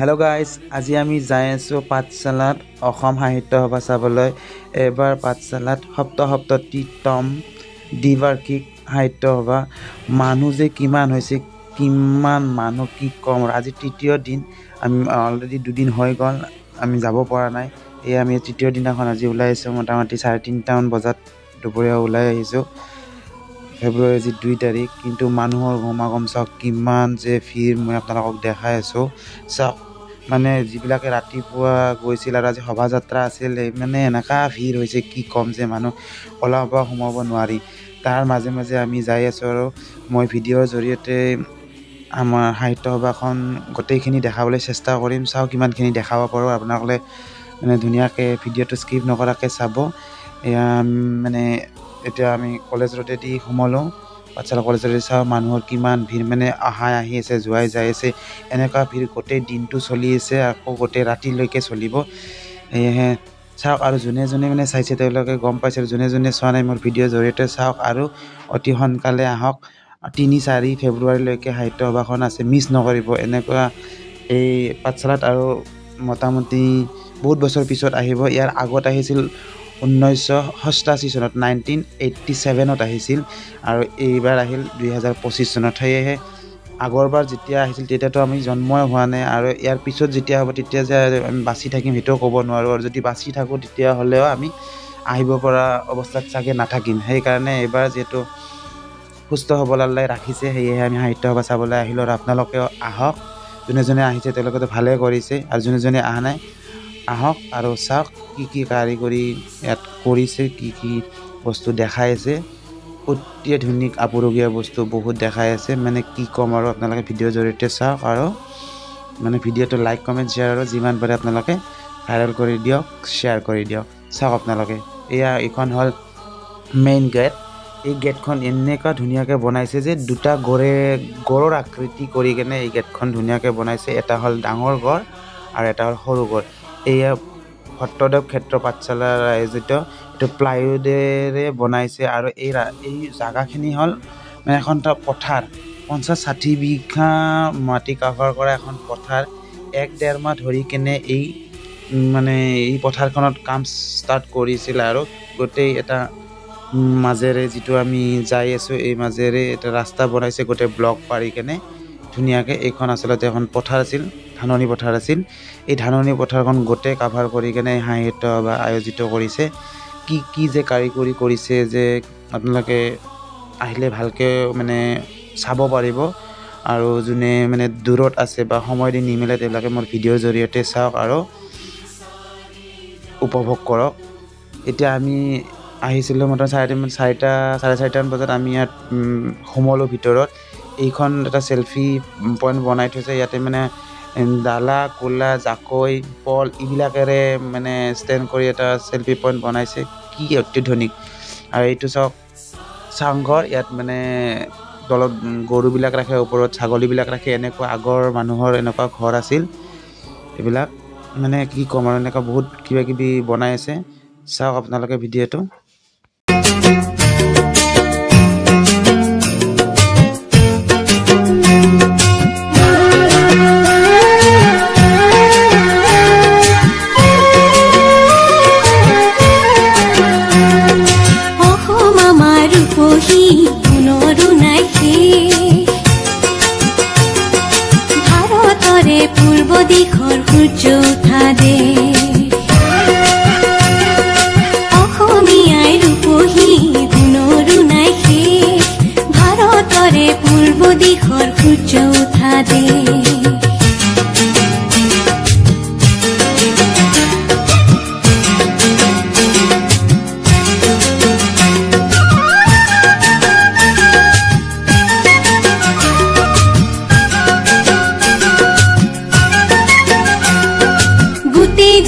Hello guys আজি আমি যাই আছো পাঠশালাত অসম সাহিত্য সভা চাবলৈ এবাৰ পাঠশালাত সপ্তমতম দ্বিবাৰ্ষিক সাহিত্য সভা মানুহ যে কিমান হৈছে কিমান মানুহ কি কম আজি তৃতীয় দিন আমি অলৰেডি দুদিন হৈ গল আমি যাব পৰা নাই এই আমি তৃতীয় দিনাখন আজি ওলাই আহিছো মোটামুটি 3:30 মান বজাত দুপৰীয়া ওলাই আহিছো ফেব্ৰুৱাৰী 2 তাৰিখ কিন্তু মানুহৰ গমাগম চাওক কিমান যে ভিৰ মই আপোনালোকক দেখাই আছো চাওক মানে যিবিলাকে ৰাতিপুৱা গৈছিল আৰু আজি সভাযাত্ৰা আছিল মানে এনেকা ভিৰ হৈছে কি কম যে মানুহ ওলাব সোমাব নোৱাৰি তাৰ মাজে মাজে আমি যাই আছো আৰু মই ভিডিঅ'ৰ জৰিয়তে আমাৰ সাহিত্য সভাখন গোটেইখিনি দেখাবলৈ চেষ্টা কৰিম চাও কিমানখিনি দেখাব পাৰো আপোনালোকে মানে ধুনীয়াকৈ ভিডিঅ'টো স্কিপ নকৰাকৈ চাব মানে এতিয়া আমি কলেজ ৰোডেদি সোমালো পাঠশালা কলেজৰ চাও মানুহৰ কিমান ভিৰ মানে আহি আছে জুৱাই যাই আছে এনেকা ভিৰ গোটেই দিনটো চলি আছে আকৌ গোটেই ৰাতিলৈকে চলিব এহে চাওক আৰু জুনে জুনে মানে চাইছে তেওঁলোকে গম পাইছে জুনে জুনে চোৱা নাই মোৰ ভিডিঅ'ৰ জৰিয়তে চাওক আৰু অতি সোনকালে আহক 3-4 ফেব্ৰুৱাৰীলৈকে সাহিত্য সভাখন আছে মিছ নকৰিব এনেকুৱা এই পাঠশালাত আৰু মোটামুটি বহুত বছৰ পিছত আহিব ইয়াৰ আগত আহিছিল 1987 চনত 1987ত আহিছিল আৰু এইবাৰ আহিল 2025 চনত হেহে আগৰবাৰ যেতিয়া আহিছিল তেতিয়াতো আমি জন্মই হোৱা নাই আৰু ইয়াৰ পিছত যেতিয়া হ'ব তেতিয়া যে আমি বাছি থাকিম হেটো ক'ব নোৱাৰো আৰু যদি বাছি থাকো তেতিয়া হলেও আমি আহিব পৰা অৱস্থাত চাগে নাথাকিম সেই কাৰণে এবাৰ যেটো সুস্থ হবলালৈ ৰাখিছে হেয়ে আমি সাহিত্য সভা চাবলৈ আহিলো আৰু আপোনালোকেও আহক জনে জনে আহিছে তেওঁলোকে তো ভালে কৰিছে আৰু জনে জনে আহা নাই আহক আৰু চাওক কি কাৰিকৰী ইয়াত কৰিছে কি বস্তু দেখাই আছে অতি ধুনীয়া আপুৰুগীয়া বস্তু বহুত দেখাই আছে মানে কি কম আৰু আপোনালোকে ভিডিঅ'ৰ জৰিয়তে চাওক আৰু মানে ভিডিঅ'টো লাইক কমেন্ট শেয়াৰ আৰু যিমান পাৰে আপোনালোকে ভাইৰেল কৰি দিয়ক শেয়াৰ কৰি দিয়ক চাওক আপোনালোকে এয়া এখন হল মেইন গেট এই গেটখন এনেকা ধুনীয়াকৈ বনাইছে যে দুটা গড়ৰ আকৃতি কৰি কেনে এই গেটখন ধুনীয়াকৈ বনাইছে এটা হল ডাঙৰ গড় আৰু এটা হল সৰু গড় এয়া ভট্টদেৱ ক্ষেত্ৰ পাঠশালাৰ আয়োজিত এটো প্লাইউডেৰে বনাইছে আৰু এই জাগাখিনি হল মানে এখন পথাৰ 50-60 বিঘা মাটি কভাৰ কৰা এখন পথাৰ 1-1.5 মাহ ধৰি কেনে এই মানে এই পথাৰখনত কাম ষ্টাৰ্ট কৰিছিল আৰু গোটেই এটা মাজেৰে যেটো আমি যাই আছো এই মাজেৰে এটা ৰাস্তা বনাইছে গোটেই ব্লক পাৰি কেনে ধুনীয়াকৈ এইখন আসলতে এখন পথাৰ আছিল ধাননি পথাৰ আছিল এই ধাননি পথাৰখন গোটেই কভাৰ কৰি কেনে সাহিত্য সভা আয়োজিত কৰিছে কি যে কাৰিকৰী কৰিছে যে আপোনালোকে আহিলে ভালকে মানে চাব পাৰিব আৰু জুনে মানে দূৰত আছে বা সময় দি নিমিলে তেওঁলোকে মোৰ ভিডিঅ'ৰ জৰিয়তে চাওক আৰু উপভোগ কৰক এতিয়া আমি আহিছিলো মত 4:30 বজাত আমি ইয়াত সোমালো ভিতৰত এইখন এটা সেলফি পইণ্ট বনাই থৈছে ইয়াতে মানে ডালা কোলা জাকৈ পল ইবিলাকেৰে মানে ষ্টেণ্ড কৰি এটা সেলফি পইণ্ট বনাইছে কি অত্যাধুনিক আৰু এইটো চাওক চাংঘৰ ইয়াত মানে তলত গৰুবিলাক ৰাখে ওপৰত ছাগলীবিলাক ৰাখে এনেকুৱা আগৰ মানুহৰ এনেকুৱা ঘৰ আছিল এইবিলাক মানে কি কম আৰু এনেকুৱা বহুত কিবা কিবি বনাই আছে চাওক আপোনালোকে ভিডিঅ'টো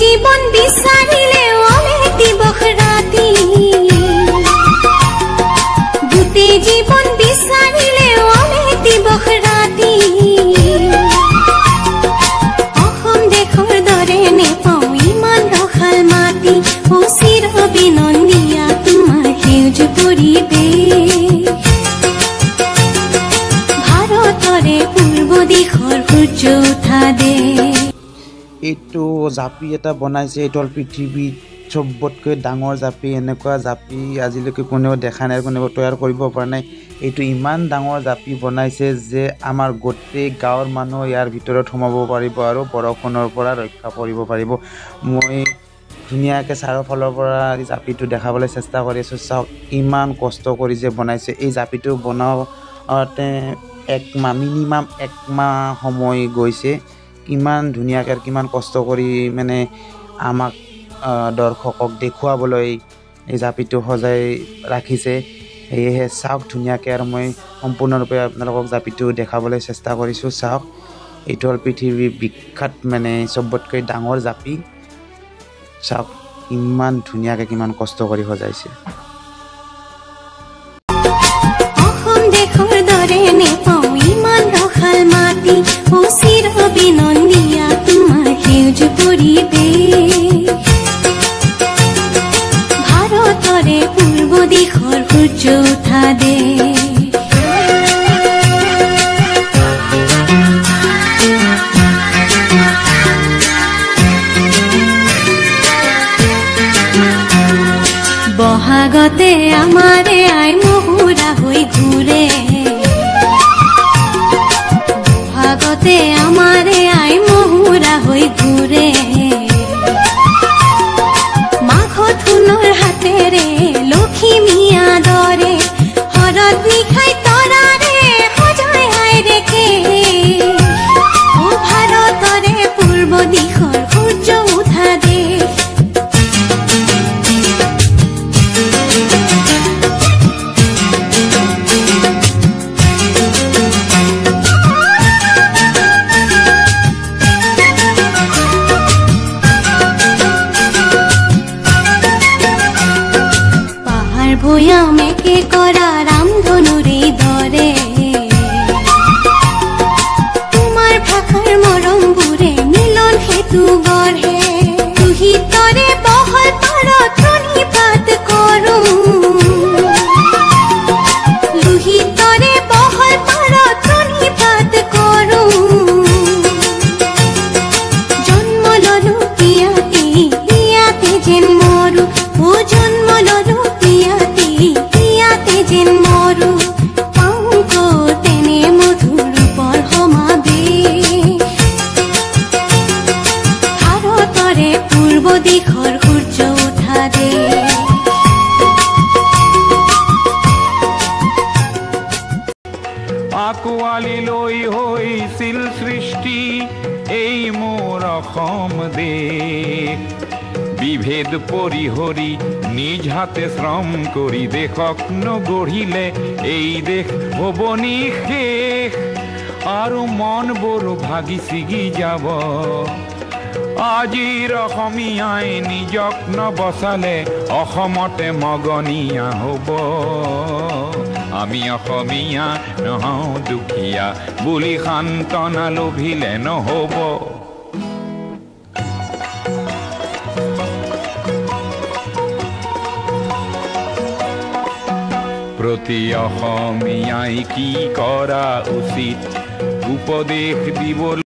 জীবন বিচাৰিলে ওলে দিবখ ৰাতি গুটি জীবন বিচাৰিলে ওলে দিবখ ৰাতি অসম দেশৰ দৰে নেপাও ইমান ৰখাল মাটি চিৰ বিনন্দিয়া তোমাৰ সেউজ পৰিৱেশ ভাৰতৰে পূৰ্ব দিশৰ সূৰ্য উঠা দেশ এইটো জাপি এটা বনাইছে, এইটো হ'ল পৃথিৱীত চবতকৈ ডাঙৰ জাপি। এনেকুৱা জাপি আজিলৈকে কোনেও দেখা নাই, কোনেও তৈয়াৰ কৰিব পৰা নাই। এইটো ইমান ডাঙৰ জাপি বনাইছে যে আমাৰ গোটেই গাঁৱৰ মানুহ ইয়াৰ ভিতৰত সোমাব পাৰিব আৰু বৰষুণৰ পৰা ৰক্ষা কৰিব পাৰিব। মই ধুনীয়াকৈ চাৰিওফালৰ পৰা এই জাপিটো দেখাবলৈ চেষ্টা কৰি আছোঁ। চাওক ইমান কষ্ট কৰি যে বনাইছে। এই জাপিটো বনাওঁতে মিনিমাম 1 মাহ সময় গৈছে। কিমান ধুনীয়াকৈ কিমান কষ্ট কৰি মানে আমাক দৰ্শকক দেখুৱাবলৈ এই জাপিটো সজাই ৰাখিছে। সেয়েহে চাওক ধুনীয়াকৈ, আৰু মই সম্পূৰ্ণৰূপে আপোনালোকক জাপিটো দেখাবলৈ চেষ্টা কৰিছোঁ। চাওক এইটো হ'ল পৃথিৱীৰ বিখ্যাত মানে চবতকৈ ডাঙৰ জাপি। চাওক ইমান ধুনীয়াকৈ কিমান কষ্ট কৰি সজাইছে। অসম দেশৰ দৰে নেপাওঁ ইমান ৰসাল মাটি, চিৰ বিনন্দীয়া তোমাৰ সেউজ পৰিৱেশ। ভাৰতৰে পূৰ্ব দিশৰ সূৰ্য উঠা দেশ। বহাগতে আমাৰে আই মহুৰা হৈ ঘূৰে, বহাগতে আমাৰে আই মহুৰা হৈ ঘূৰে। মাঘত সোণৰ হাতেৰে লখিমীয়া দৰে, হৰত নিশাই তৰাৰে সজাই আই ৰেখে। ও ভাৰতৰে পূৰ্ব দিশৰ সূৰ্য উঠা দেশ। ভৈয়ামেকে কৰা ৰামধনুৰে দৰে, তোমাৰ ভাষাৰ মৰমবোৰে মিলন সেতু গঢ়ে। লোহিতৰে বহল পাৰত প্ৰণিপাত কৰোঁ, লোহিতৰে বহল পাৰত প্ৰণিপাত কৰোঁ। জন্ম ললো ইয়াতে, ইয়াতে যেন মৰো, ও জন্ম ললো ইয়াতে যেন মৰো। পাওঁ তেনে মধুৰ ৰূপৰ সমাবেশ। ভাৰতৰে পূৰ্ব দিশৰ সূৰ্য উঠা দেশ। আকোৱালি লৈ হৈছিল সৃষ্টি এই মোৰ অসম দেশ। বিভেদ পৰিহৰি নিজ হাতে শ্ৰম কৰি দেশক নগঢ়িলে এই দেশ হ'ব নিশেষ। আৰু মনবোৰ ভাগি ছিগি যাব। আজিৰ অসমীয়াই নিজক নবচালে অসমতে মগনীয়া হ'ব। আমি অসমীয়া নহওঁ দুখীয়া বুলি সান্তনা লোভিলে নহ'ব। প্ৰতি অসমীয়াই কি কৰা উচিত উপদেশ দিবলৈ।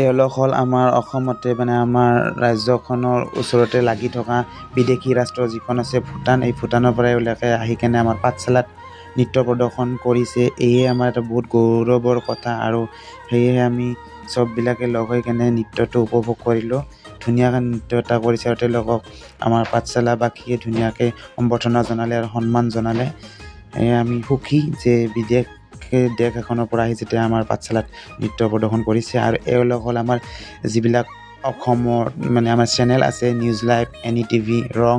এওঁলোক হ'ল আমাৰ অসমতে মানে আমাৰ ৰাজ্যখনৰ ওচৰতে লাগি থকা বিদেশী ৰাষ্ট্ৰ যিখন আছে ভূটান। এই ভূটানৰ পৰা এওঁলোকে আহি কেনে আমাৰ পাঠশালাত নৃত্য প্ৰদৰ্শন কৰিছে। এয়ে আমাৰ এটা বহুত গৌৰৱৰ কথা, আৰু সেয়েহে আমি চববিলাকে লগ হৈ কেনে নৃত্যটো উপভোগ কৰিলোঁ। ধুনীয়াকৈ নৃত্য এটা কৰিছে আৰু তেওঁলোকক আমাৰ পাঠশালাবাসীয়ে ধুনীয়াকৈ সম্বৰ্ধনা জনালে আৰু সন্মান জনালে। সেয়ে আমি সুখী যে দেশ এখনৰ পৰা আহি যেতিয়া আমাৰ পাঠশালাত নৃত্য প্ৰদৰ্শন কৰিছে। আৰু এওঁলোক হ'ল আমাৰ যিবিলাক অসমৰ মানে আমাৰ চেনেল আছে, নিউজ লাইভ, NETV, ৰং,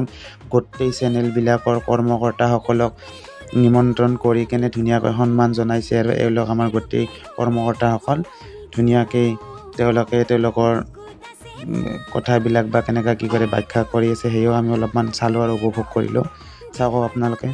গোটেই চেনেলবিলাকৰ কৰ্মকৰ্তাসকলক নিমন্ত্ৰণ কৰি কেনে ধুনীয়াকৈ সন্মান জনাইছে। আৰু এওঁলোক আমাৰ গোটেই কৰ্মকৰ্তাসকল ধুনীয়াকৈ তেওঁলোকৰ কথাবিলাক বা কেনেকৈ কি কৰে ব্যাখ্যা কৰি আছে, সেয়েও আমি অলপমান চালোঁ আৰু উপভোগ কৰিলোঁ। চাওক আপোনালোকে।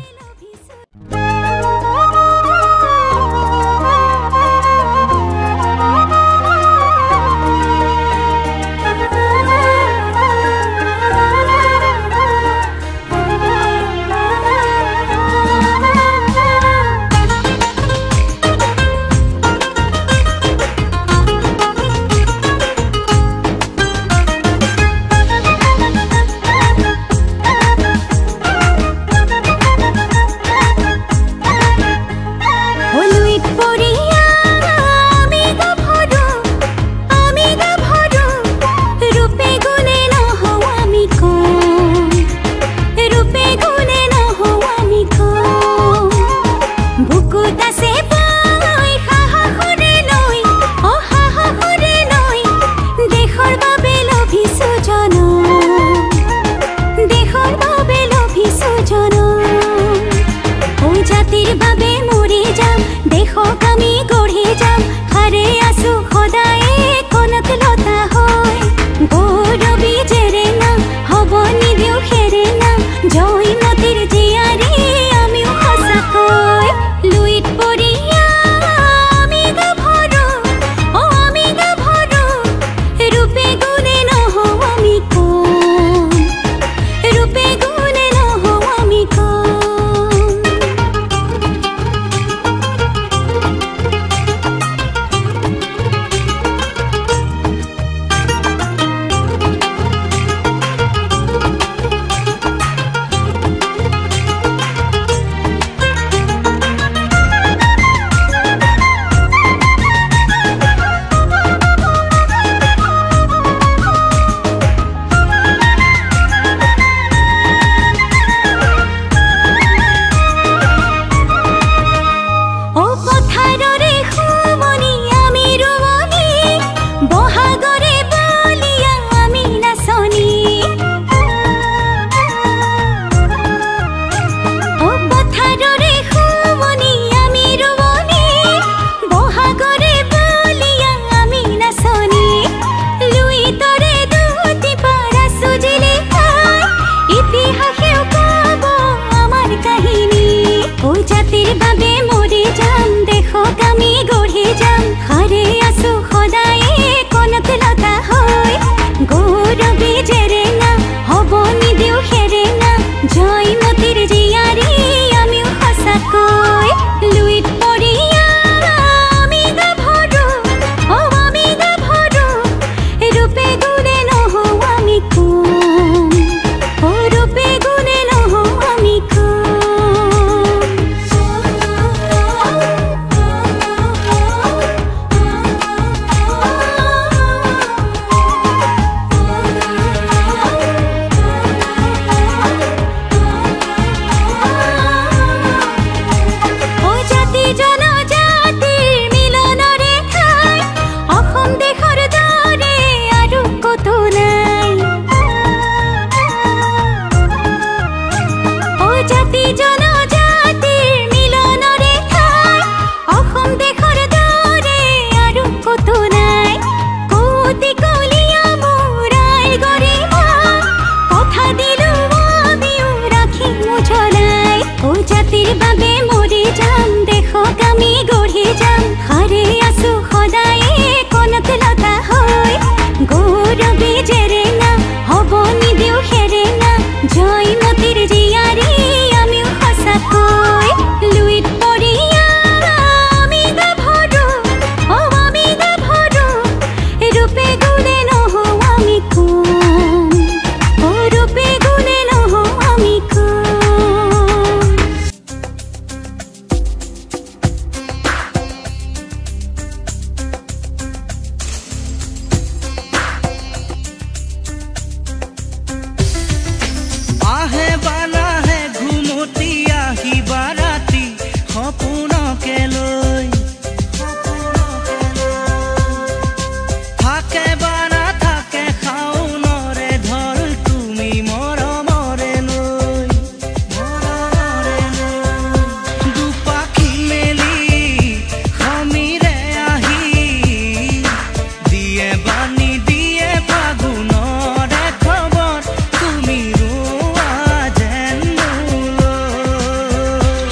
বানি দিয়ে ফাগুনৰে খবৰ তুমি ৰোৱা যেন মোলৈ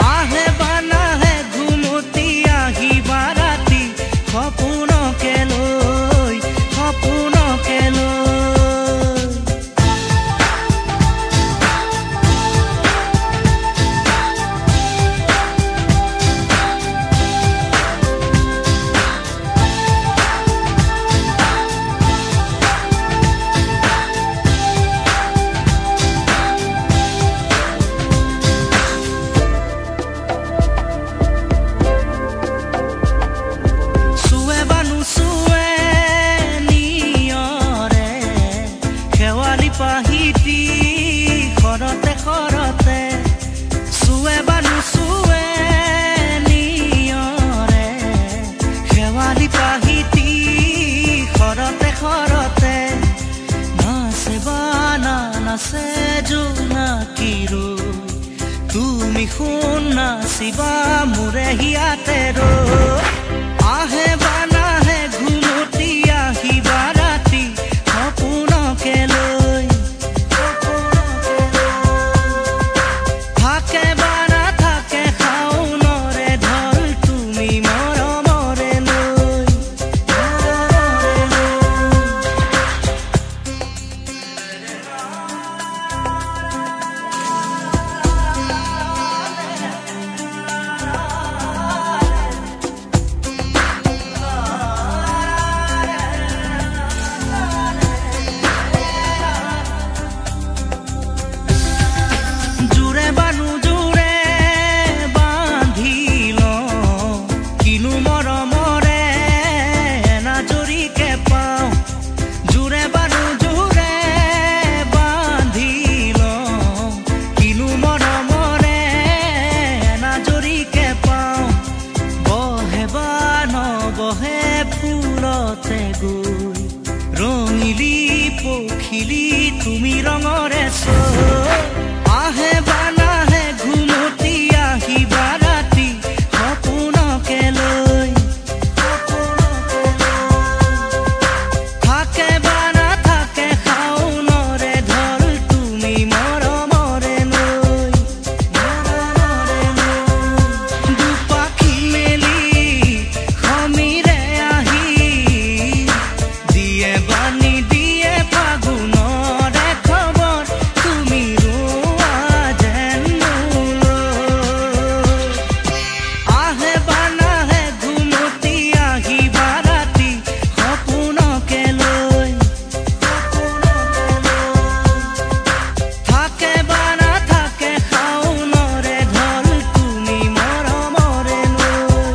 আহে বানাহে ঘুমতি আহিবা ৰাতি সপোনকে লৈ সপোনকে লৈ তুমি শুন নাচিবা মোৰে হিয়াতে আহে বানাহে ঘুমতি আহিবা ৰাতি সপোনকে লৈ থাকে বানা থাকে শাওনৰে ঢল তুমি মৰমৰে লৈ ৰঙিলি পখিলি তুমি ৰঙৰে আহে বানাহে ঘুমতি আহিবা ৰাতি সপোনকে লৈ থাকে বানা থাকে শাওনৰে ঢল তুমি মৰমৰে লৈ দুপাখি মেলি সমীৰে আহি দিয়ে বানি দিয়ে ফাগুনৰে খবৰ তুমি ৰোৱা যেন মোলৈ আহে বানাহে ঘুমতি আহিবা ৰাতি সপোনকে লৈ থাকে বানা থাকে শাওনৰে ঢল তুমি মৰমৰে লৈ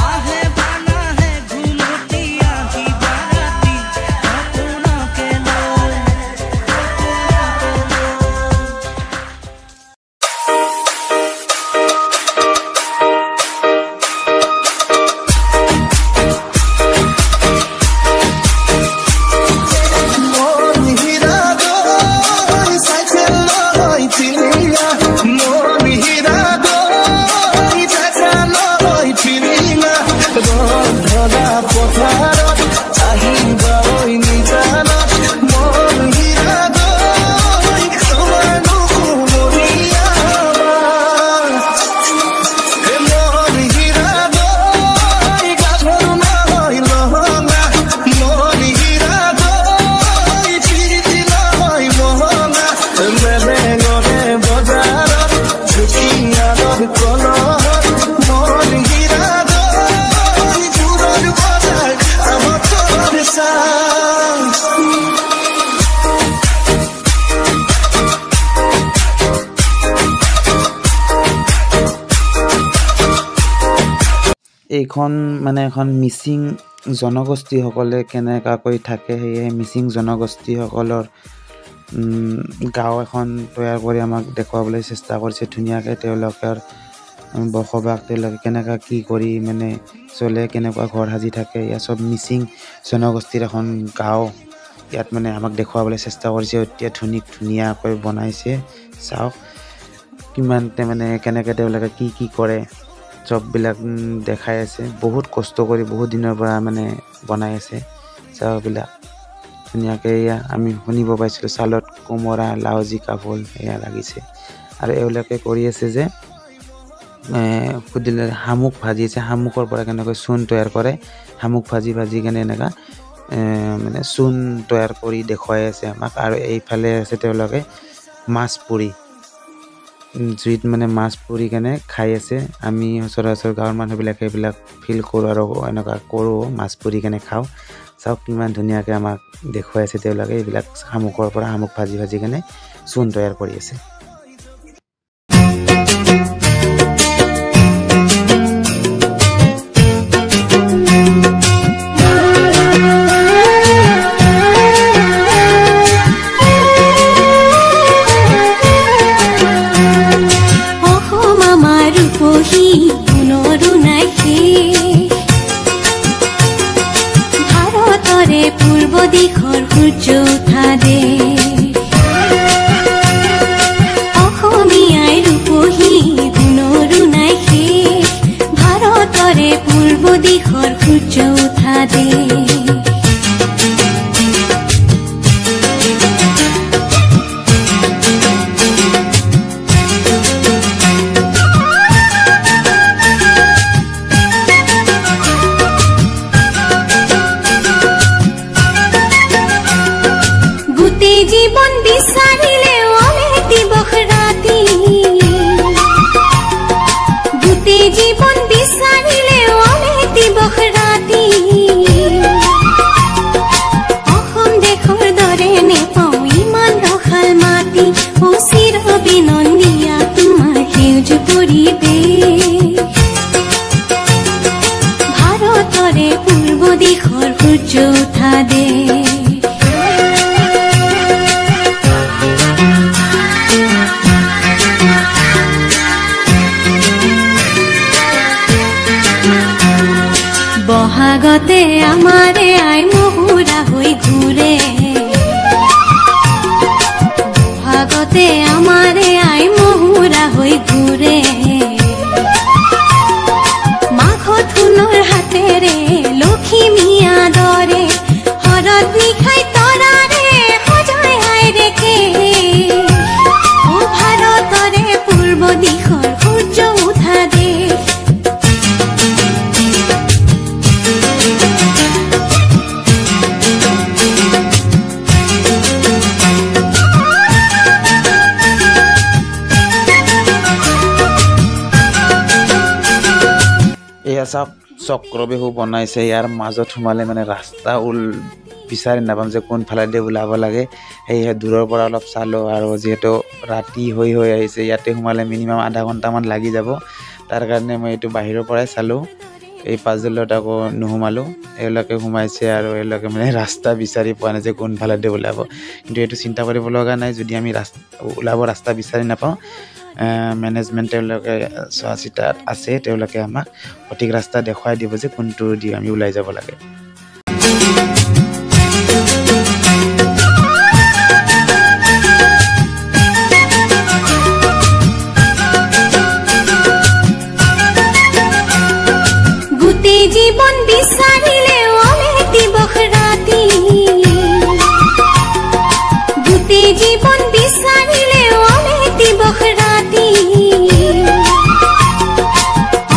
আহে বানাহে ঘুমতি আহিবা ৰাতি সপোনকে লৈ এইখন মানে এখন মিচিং জনগোষ্ঠীসকলে কেনেকুৱাকৈ থাকে সেয়ে মিচিং জনগোষ্ঠীসকলৰ গাঁও এখন তৈয়াৰ কৰি আমাক দেখুৱাবলৈ চেষ্টা কৰিছে ধুনীয়াকৈ তেওঁলোকৰ বসবাস তেওঁলোকে কেনেকুৱা কি কৰি মানে চলে কেনেকুৱা ঘৰ সাজি থাকে ইয়াত চব মিচিং জনগোষ্ঠীৰ এখন গাঁও ইয়াত মানে আমাক দেখুৱাবলৈ চেষ্টা কৰিছে এতিয়া ধুনীয়াকৈ বনাইছে চাওক কিমান মানে কেনেকৈ তেওঁলোকে কি কৰে চববিলাক দেখাই আছে বহুত কষ্ট কৰি বহুত দিনৰ পৰা মানে বনাই আছে চাহবিলাক ধুনীয়াকৈ এয়া আমি শুনিব পাইছিলোঁ চালত কোমোৰা লাও জিকা ভোল এয়া লাগিছে আৰু এওঁলোকে কৰি আছে যে সুধিলে শামুক ভাজি আছে শামুকৰ পৰা কেনেকৈ চূণ তৈয়াৰ কৰে শামুক ভাজি কেনে এনেকুৱা মানে চূণ তৈয়াৰ কৰি দেখুৱাই আছে আমাক আৰু এইফালে আছে তেওঁলোকে মাছ পুৰি জুইত মানে মাছ পুৰি কেনে খাই আছে আমি সচৰাচৰ গাঁৱৰ মানুহবিলাকে এইবিলাক ফিল কৰোঁ আৰু এনেকুৱা কৰোঁ মাছ পুৰি কেনে খাওঁ চাওক কিমান ধুনীয়াকৈ আমাক দেখুৱাই আছে তেওঁলোকে এইবিলাক শামুকৰ পৰা শামুক ভাজি কেনে চূণ তৈয়াৰ কৰি আছে বহাগতে আমারে আই মহুরা হই ঘুরে বহাগতে আমারে আই মহুরা হই ঘুরে মাঘ ধুনোর হাতে রে লক্ষ্মী মিয়া দরে হরদ নিখাই তরারে হজয় আই রেখে ও ভারতরে পূর্ব দিশর সূর্য উঠা দে চাওক চক্ৰ বিহু বনাইছে ইয়াৰ মাজত সোমালে মানে ৰাস্তা বিচাৰি নাপাম যে কোনফালেদি ওলাব লাগে সেয়েহে দূৰৰ পৰা অলপ চালোঁ আৰু যিহেতু ৰাতি হৈ আহিছে ইয়াতে সোমালে মিনিমাম আধা ঘণ্টামান লাগি যাব তাৰ কাৰণে মই এইটো বাহিৰৰ পৰাই চালোঁ এই পাজলত আকৌ নোসোমালোঁ এওঁলোকে সোমাইছে আৰু এওঁলোকে মানে ৰাস্তা বিচাৰি পোৱা নাই যে কোনফালেদি ওলাব কিন্তু এইটো চিন্তা কৰিব লগা নাই যদি আমি ৰাস্তা বিচাৰি নাপাওঁ মেনেজমেণ্ট তেওঁলোকে চোৱা চিতাত আছে তেওঁলোকে আমাক সঠিক ৰাস্তা দেখুৱাই দিব যে কোনটো দি আমি ওলাই যাব লাগে গোটেই জীৱন বিচাৰিলে অলেতি বখৰাতি গোটেই জীৱন বিচাৰিলে অলেতি বখৰাতি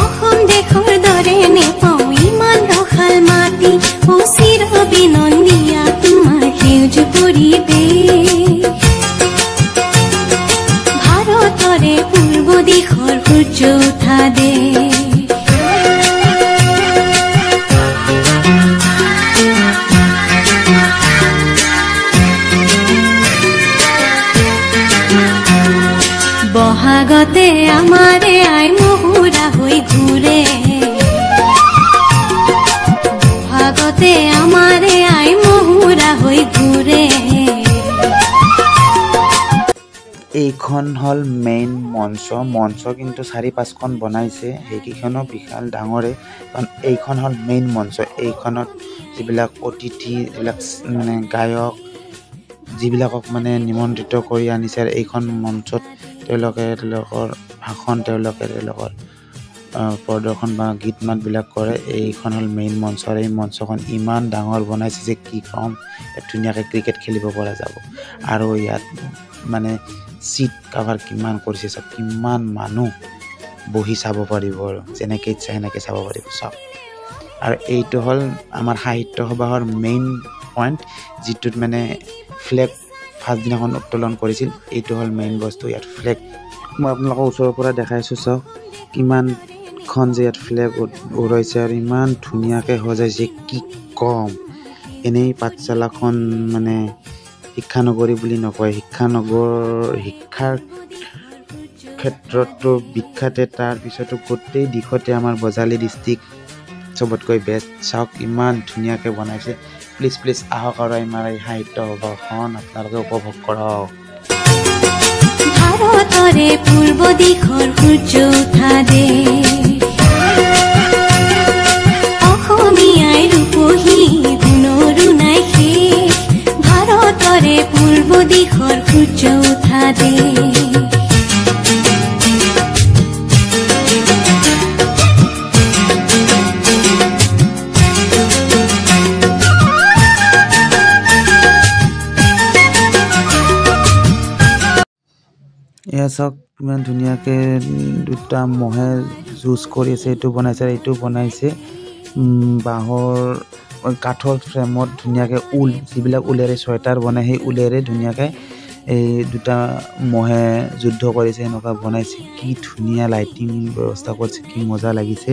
অসম দেশৰ দৰে নেপাওঁ ইমান ৰসাল মাটি ও চিৰ বিনন্দীয়া তোমাৰ সেউজ পৰিৱেশ ভাৰতৰে পূৰ্ব দিশৰ সূৰ্য উঠা দেশ বহাগতে আমারে আই মহুরা হই ঘুরে বহাগতে আমারে আই মহুরা হই ঘুরে এইখন হল মেইন মঞ্চ কিন্তু 4-5খন বনাইছে সেইকেইখনো বিশাল ডাঙৰে কাৰণ এইখন হল মেইন মঞ্চ এইখনত যিবিলাক অতিথি যিবিলাক মানে গায়ক যিবিলাকক মানে নিমন্ত্ৰিত কৰি আনিছে আৰু এইখন মঞ্চত তেওঁলোকৰ ভাষণ তেওঁলোকৰ প্ৰদৰ্শন বা গীত মাতবিলাক কৰে। এইখন হ'ল মেইন মঞ্চ আৰু এই মঞ্চখন ইমান ডাঙৰ বনাইছে যে কি ক'ম, ধুনীয়াকৈ ক্ৰিকেট খেলিব পৰা যাব। আৰু ইয়াত মানে চিট কাভাৰ কিমান কৰিছে চাওক, কিমান মানুহ বহি চাব পাৰিব আৰু যেনেকৈ ইচ্ছা সেনেকৈ চাব পাৰিব চাওক। আৰু এইটো হ'ল আমাৰ সাহিত্য সভাৰ মেইন পইণ্ট, যিটোত মানে ফ্লেগ ফাৰ্ষ্ট দিনাখন উত্তোলন কৰিছিল। এইটো হ'ল মেইন বস্তু, ইয়াত ফ্লেগ মই আপোনালোকক ওচৰৰ পৰা দেখাইছোঁ চাওক, কিমানখন যে ইয়াত ফ্লেগ উৰাইছে আৰু ইমান ধুনীয়াকৈ সজাইছে কি ক'ম। এনেই পাঠশালাখন মানে শিক্ষানগৰী বুলি নকয়, শিক্ষাৰ ক্ষেত্ৰতো বিখ্যাতে, তাৰপিছতো গোটেই দিশতে আমাৰ বজালী ডিষ্ট্ৰিক্ট চবতকৈ বেষ্ট। চাওক ইমান ধুনীয়াকৈ বনাইছে। প্লিজ আহক আৰু আমাৰ এই সাহিত্য সভাখন আপোনালোকে উপভোগ কৰক। ভাৰতৰে পূৰ্ব দিশৰ সূৰ্য উঠা দেশ, অসমীয়াই ৰূপহী গুণৰো নাই শেষ। ভাৰতৰে পূৰ্ব দিশৰ সূৰ্য উঠা দেশ, এয়া চাওক ইমান ধুনীয়াকৈ দুটা মহে যুঁজ কৰি আছে। এইটো বনাইছে, এইটো বনাইছে বাঁহৰ কাঠৰ ফ্ৰেমত ধুনীয়াকৈ ঊল, যিবিলাক ঊলেৰে চুৱেটাৰ বনায় সেই ঊলেৰে ধুনীয়াকৈ এই দুটা মহে যুদ্ধ কৰিছে, এনেকুৱা বনাইছে। কি ধুনীয়া লাইটিং ব্যৱস্থা কৰিছে, কি মজা লাগিছে,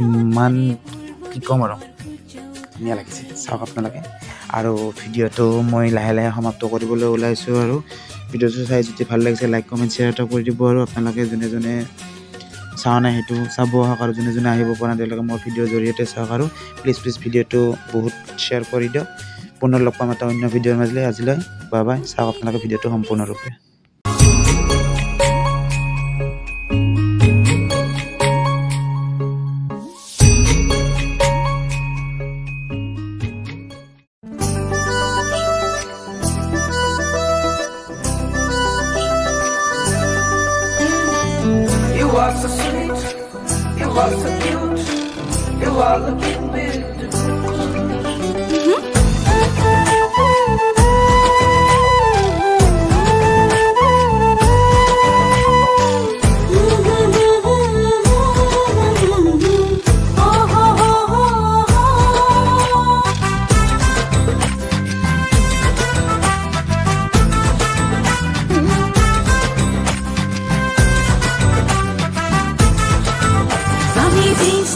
ইমান কি ক'ম আৰু ধুনীয়া লাগিছে চাওক আপোনালোকে। আৰু ভিডিঅ'টো মই লাহে লাহে সমাপ্ত কৰিবলৈ ওলাইছোঁ। আৰু ভিডিঅ'টো চাই যদি ভাল লাগিছে লাইক কমেণ্ট শ্বেয়াৰ এটা কৰি দিব। আৰু আপোনালোকে যোনে যোনে চোৱা নাই সেইটো চাব আহক, আৰু যোনে যোনে আহিব পৰা নাই তেওঁলোকে মোৰ ভিডিঅ'ৰ জৰিয়তে চাওক। আৰু প্লিজ ভিডিঅ'টো বহুত শ্বেয়াৰ কৰি দিয়ক। পুনৰ লগ পাম এটা অন্য ভিডিঅ'ৰ মাজলৈ। আজিলৈ বাই বাই। চাওক আপোনালোকে ভিডিঅ'টো সম্পূৰ্ণৰূপে। You are so sweet, you are so cute, you are looking beautiful. আমি জিন্স